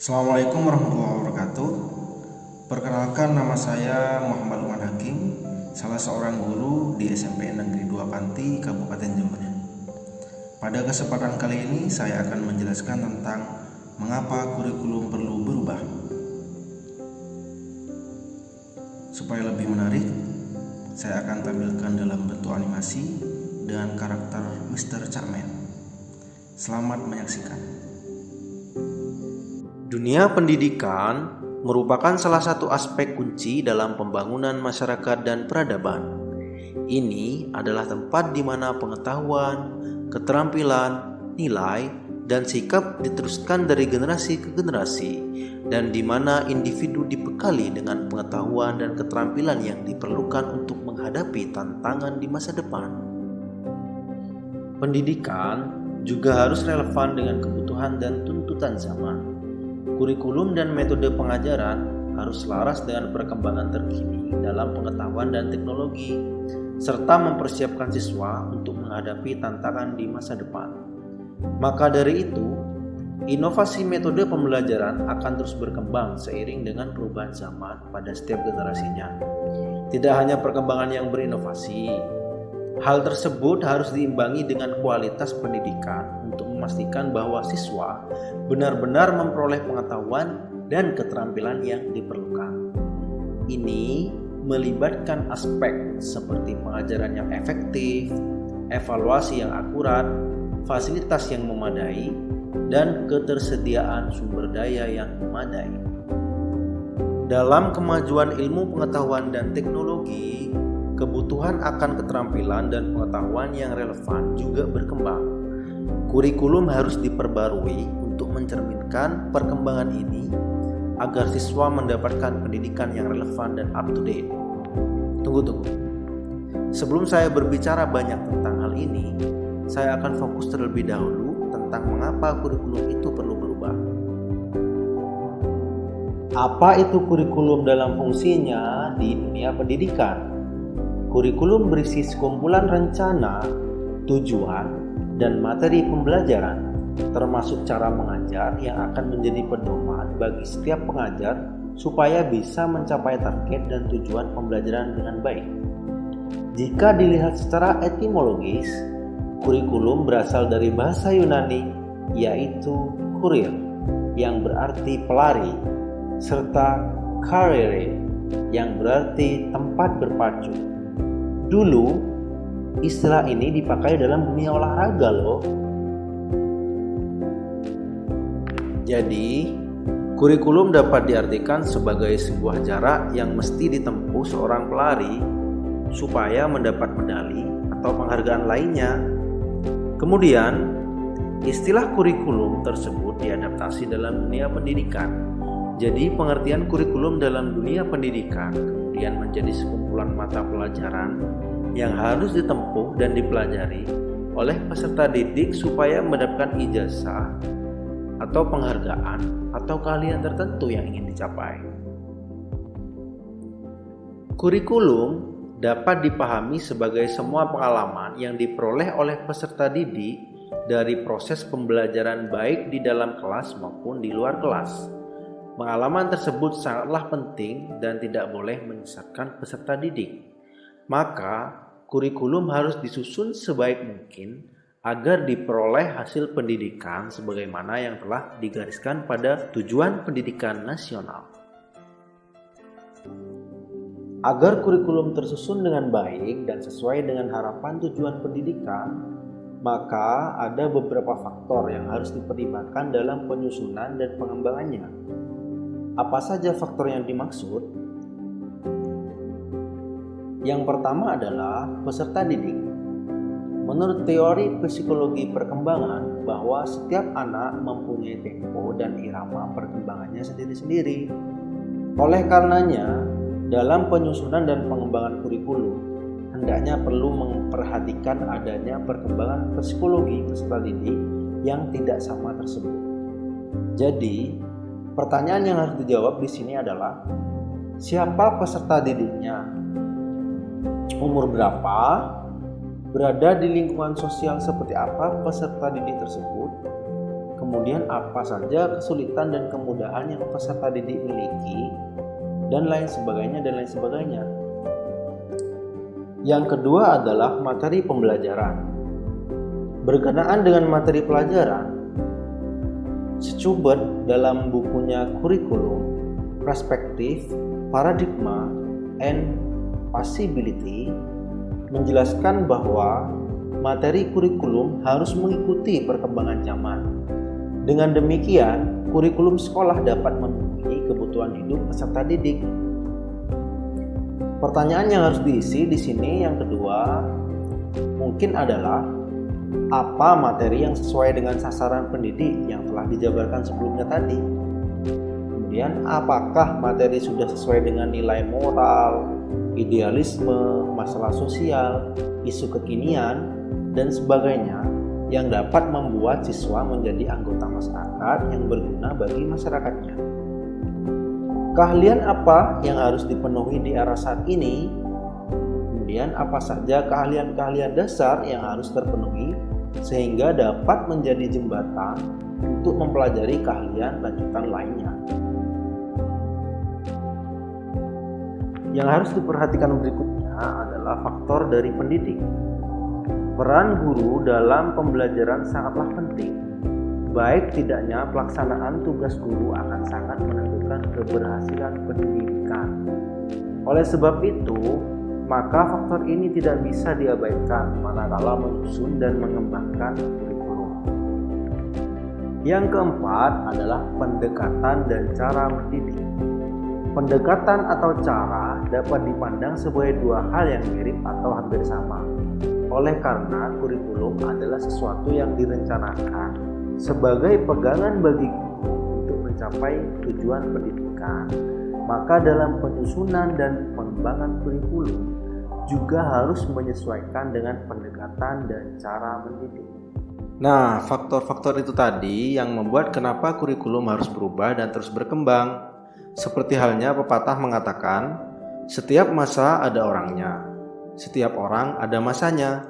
Assalamualaikum warahmatullahi wabarakatuh. Perkenalkan, nama saya Muhammad Lukman Hakim, salah seorang guru di SMP Negeri 2 Panti, Kabupaten Jember. Pada kesempatan kali ini saya akan menjelaskan tentang mengapa kurikulum perlu berubah. Supaya lebih menarik, saya akan tampilkan dalam bentuk animasi dengan karakter Mr. Charman. Selamat menyaksikan. Dunia pendidikan merupakan salah satu aspek kunci dalam pembangunan masyarakat dan peradaban. Ini adalah tempat di mana pengetahuan, keterampilan, nilai, dan sikap diteruskan dari generasi ke generasi, dan di mana individu dibekali dengan pengetahuan dan keterampilan yang diperlukan untuk menghadapi tantangan di masa depan. Pendidikan juga harus relevan dengan kebutuhan dan tuntutan zaman. Kurikulum dan metode pengajaran harus selaras dengan perkembangan terkini dalam pengetahuan dan teknologi, serta mempersiapkan siswa untuk menghadapi tantangan di masa depan. Maka dari itu, inovasi metode pembelajaran akan terus berkembang seiring dengan perubahan zaman pada setiap generasinya. Tidak hanya perkembangan yang berinovasi, hal tersebut harus diimbangi dengan kualitas pendidikan untuk memastikan bahwa siswa benar-benar memperoleh pengetahuan dan keterampilan yang diperlukan. Ini melibatkan aspek seperti pengajaran yang efektif, evaluasi yang akurat, fasilitas yang memadai, dan ketersediaan sumber daya yang memadai. Dalam kemajuan ilmu pengetahuan dan teknologi, kebutuhan akan keterampilan dan pengetahuan yang relevan juga berkembang. Kurikulum harus diperbarui untuk mencerminkan perkembangan ini agar siswa mendapatkan pendidikan yang relevan dan up to date. Tunggu. Sebelum saya berbicara banyak tentang hal ini, saya akan fokus terlebih dahulu tentang mengapa kurikulum itu perlu berubah. Apa itu kurikulum dalam fungsinya di dunia pendidikan? Kurikulum berisi sekumpulan rencana, tujuan, dan materi pembelajaran, termasuk cara mengajar yang akan menjadi pedoman bagi setiap pengajar supaya bisa mencapai target dan tujuan pembelajaran dengan baik. Jika dilihat secara etimologis, kurikulum berasal dari bahasa Yunani, yaitu kurir, yang berarti pelari, serta karere, yang berarti tempat berpacu. Dulu, istilah ini dipakai dalam dunia olahraga loh. Jadi, kurikulum dapat diartikan sebagai sebuah jarak yang mesti ditempuh seorang pelari supaya mendapat medali atau penghargaan lainnya. Kemudian, istilah kurikulum tersebut diadaptasi dalam dunia pendidikan. Jadi, pengertian kurikulum dalam dunia pendidikan kemudian menjadi sekumpulan mata pelajaran yang harus ditempuh dan dipelajari oleh peserta didik supaya mendapatkan ijazah atau penghargaan atau keahlian tertentu yang ingin dicapai. Kurikulum dapat dipahami sebagai semua pengalaman yang diperoleh oleh peserta didik dari proses pembelajaran baik di dalam kelas maupun di luar kelas. Pengalaman tersebut sangatlah penting dan tidak boleh menyesatkan peserta didik. Maka, kurikulum harus disusun sebaik mungkin agar diperoleh hasil pendidikan sebagaimana yang telah digariskan pada tujuan pendidikan nasional. Agar kurikulum tersusun dengan baik dan sesuai dengan harapan tujuan pendidikan, maka ada beberapa faktor yang harus dipertimbangkan dalam penyusunan dan pengembangannya. Apa saja faktor yang dimaksud? Yang pertama adalah peserta didik. Menurut teori psikologi perkembangan, bahwa setiap anak mempunyai tempo dan irama perkembangannya sendiri-sendiri. Oleh karenanya, dalam penyusunan dan pengembangan kurikulum, hendaknya perlu memperhatikan adanya perkembangan psikologi peserta didik yang tidak sama tersebut. Jadi, pertanyaan yang harus dijawab di sini adalah, siapa peserta didiknya? Umur berapa? Berada di lingkungan sosial seperti apa peserta didik tersebut? kemudian apa saja kesulitan dan kemudahan yang peserta didik miliki, dan lain sebagainya. Yang kedua adalah materi pembelajaran. Berkenaan dengan materi pelajaran, Schubert dalam bukunya Kurikulum, Perspektif, Paradigma, and Possibility menjelaskan bahwa materi kurikulum harus mengikuti perkembangan zaman. Dengan demikian, kurikulum sekolah dapat memenuhi kebutuhan hidup peserta didik. Pertanyaan yang harus diisi di sini yang kedua mungkin adalah apa materi yang sesuai dengan sasaran pendidik yang telah dijabarkan sebelumnya tadi. Kemudian apakah materi sudah sesuai dengan nilai moral, idealisme, masalah sosial, isu kekinian, dan sebagainya yang dapat membuat siswa menjadi anggota masyarakat yang berguna bagi masyarakatnya. Keahlian apa yang harus dipenuhi di era saat ini? Kemudian apa saja keahlian-keahlian dasar yang harus terpenuhi sehingga dapat menjadi jembatan untuk mempelajari keahlian lanjutan lainnya. Yang harus diperhatikan berikutnya adalah faktor dari pendidik. Peran guru dalam pembelajaran sangatlah penting. Baik tidaknya pelaksanaan tugas guru akan sangat menentukan keberhasilan pendidikan. Oleh sebab itu, maka faktor ini tidak bisa diabaikan manakala menyusun dan mengembangkan kurikulum. Yang keempat adalah pendekatan dan cara mendidik. Pendekatan atau cara dapat dipandang sebagai dua hal yang mirip atau hampir sama. Oleh karena kurikulum adalah sesuatu yang direncanakan sebagai pegangan bagi guru untuk mencapai tujuan pendidikan, maka dalam penyusunan dan pengembangan kurikulum juga harus menyesuaikan dengan pendekatan dan cara mendidik. Nah, faktor-faktor itu tadi yang membuat kenapa kurikulum harus berubah dan terus berkembang. Seperti halnya pepatah mengatakan, setiap masa ada orangnya, setiap orang ada masanya.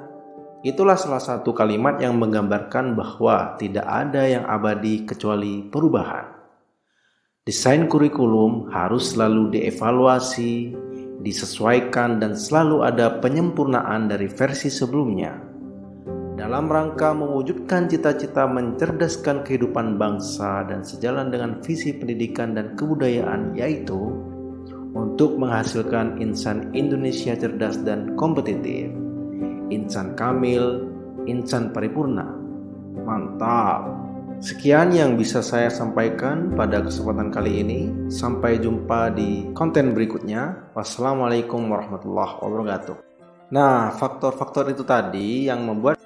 Itulah salah satu kalimat yang menggambarkan bahwa tidak ada yang abadi kecuali perubahan. Desain kurikulum harus selalu dievaluasi, disesuaikan, dan selalu ada penyempurnaan dari versi sebelumnya. Dalam rangka mewujudkan cita-cita mencerdaskan kehidupan bangsa dan sejalan dengan visi pendidikan dan kebudayaan, yaitu untuk menghasilkan insan Indonesia cerdas dan kompetitif, insan kamil, insan paripurna. Mantap! Sekian yang bisa saya sampaikan pada kesempatan kali ini. Sampai jumpa di konten berikutnya. Wassalamualaikum warahmatullahi wabarakatuh. Nah, faktor-faktor itu tadi yang membuat